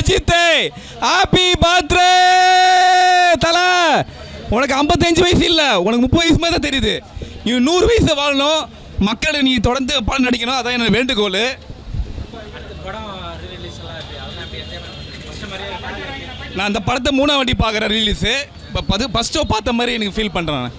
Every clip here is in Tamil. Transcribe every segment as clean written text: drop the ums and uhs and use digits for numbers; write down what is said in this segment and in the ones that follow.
அஜித் ஹாப்பி பர்த்டே தல. உனக்கு 55 வயசு இல்லை, உனக்கு 30 வயசு மாதிரி தான் தெரியுது. நீ 100 வயசு வாழணும், மக்களை நீ தொடர்ந்து படம் நடிக்கணும், அதான் என்னோட வேண்டுகோள். நான் அந்த படத்தை 3ஆம் வாட்டி பார்க்குறேன் ரிலீஸு. இப்போ ஃபஸ்ட் ஷோ பார்த்த மாதிரி எனக்கு ஃபீல் பண்ணுறேன்.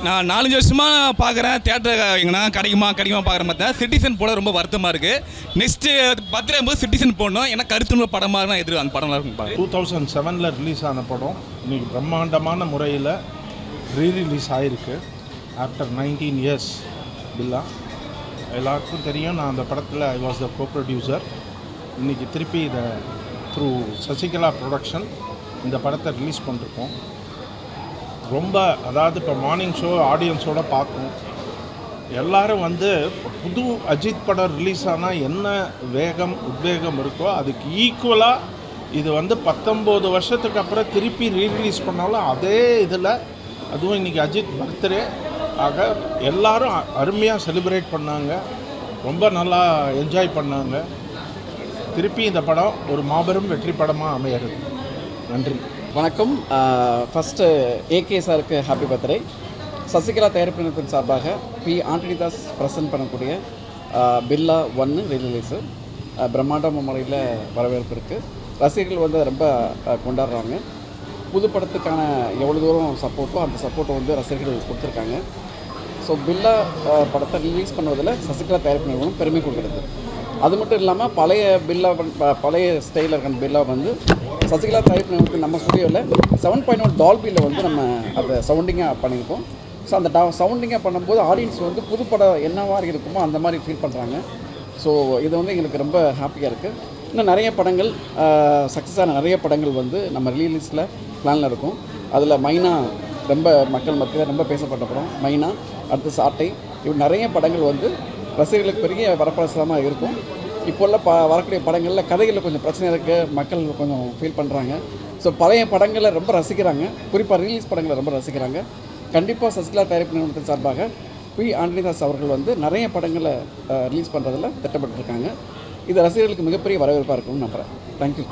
நான் 4-5 வருஷமாக பார்க்குறேன் தியேட்டர். எங்கன்னா கிடைக்குமா பார்க்குற மாதிரி தான். சிட்டிசன் போட ரொம்ப வருத்தமாக இருக்குது. நெக்ஸ்ட்டு பர்த்டே போது சிட்டிசன் போடணும். ஏன்னா கருத்துள்ள படமாக தான் எதிர்ப்பு அந்த படம்லாம் இருக்கும். 2007 ரிலீஸ் ஆன படம் இன்றைக்கி பிரம்மாண்டமான முறையில் ரீரிலீஸ் ஆகிருக்கு. ஆஃப்டர் 19 இயர்ஸ் பில்லா. எல்லாருக்கும் தெரியும், நான் அந்த படத்தில் I was the go producer. இன்றைக்கி திருப்பி இதை த்ரூ சசிகலா ப்ரொடக்ஷன் இந்த படத்தை ரிலீஸ் பண்ணிருக்கோம். ரொம்ப அதாவது இப்போ மார்னிங் ஷோ ஆடியன்ஸோடு பார்க்கும். எல்லோரும் வந்து புது அஜித் படம் ரிலீஸ் ஆனால் என்ன வேகம் உத்வேகம் இருக்கோ அதுக்கு ஈக்குவலாக இது வந்து 19 வருஷத்துக்கு அப்புறம் திருப்பி ரீரிலீஸ் பண்ணாலும் அதே இதில், அதுவும் இன்றைக்கி அஜித் பர்த்டே ஆக எல்லோரும் அருமையாக செலிப்ரேட் பண்ணாங்க. ரொம்ப நல்லா என்ஜாய் பண்ணாங்க. திருப்பி இந்த படம் ஒரு மாபெரும் வெற்றி படமாக அமையிறது. நன்றி, வணக்கம். ஃபஸ்ட்டு ஏகே சாருக்கு ஹாப்பி பர்த்டே. சசிகலா தயாரிப்பு நிறுவனத்தின் சார்பாக பி ஆண்டனிதாஸ் ப்ரெசென்ட் பண்ணக்கூடிய பில்லா 1 ரிலீஸு பிரம்மாண்ட முறையில் வரவேற்பு இருக்குது. ரசிகர்கள் வந்து ரொம்ப கொண்டாடுறாங்க. புது படத்துக்கான எவ்வளோ தூரம் சப்போர்ட்டோ அந்த சப்போர்ட்டை வந்து ரசிகர்கள் கொடுத்துருக்காங்க. ஸோ பில்லா படத்தை ரிலீஸ் பண்ணுவதில் சசிகலா தயாரிப்பு நிறுவனம் பெருமை கொடுக்குறது. அது மட்டும் இல்லாமல் பழைய ஸ்டைலில் இருக்க பில்லா வந்து சசிகலா தயாரிப்பு நிறுவனத்துக்கு நம்ம ஸ்டுடியோவில் 7.1 டால்பியில் வந்து நம்ம அதை சவுண்டிங்காக பண்ணியிருக்கோம். ஸோ அந்த சவுண்டிங்காக பண்ணும்போது ஆடியன்ஸ் வந்து புது படம் என்ன மாதிரி இருக்குமோ அந்த மாதிரி ஃபீல் பண்ணுறாங்க. ஸோ இது வந்து எங்களுக்கு ரொம்ப ஹாப்பியாக இருக்குது. இன்னும் நிறைய படங்கள் சக்ஸஸான நிறைய படங்கள் வந்து நம்ம ரிலீஸில் பிளானில் இருக்கும். அதில் மைனா ரொம்ப மக்கள் மத்தியில் ரொம்ப பேசப்பட்ட படம் மைனா, அடுத்து சாட்டை, இப்படி நிறைய படங்கள் வந்து ரசிகர்களுக்கு பெரிய வரப்பிரசாதமாக இருக்கும். இப்போல்லாம் வரக்கூடிய படங்களில் கதைகளில் கொஞ்சம் பிரச்சனை இருக்குது, மக்கள் கொஞ்சம் ஃபீல் பண்ணுறாங்க. ஸோ பழைய படங்களை ரொம்ப ரசிக்கிறாங்க, குறிப்பாக ரிலீஸ் படங்களை ரொம்ப ரசிக்கிறாங்க. கண்டிப்பாக சசிகலா தயாரிப்பு நிறுவனத்தின் சார்பாக பி ஆண்டனிதாஸ் அவர்கள் வந்து நிறைய படங்களை ரிலீஸ் பண்ணுறதில் திட்டப்பட்டுருக்காங்க. இது ரசிகர்களுக்கு மிகப்பெரிய வரவேற்பாக இருக்கும்னு நம்புகிறேன். தேங்க்யூ.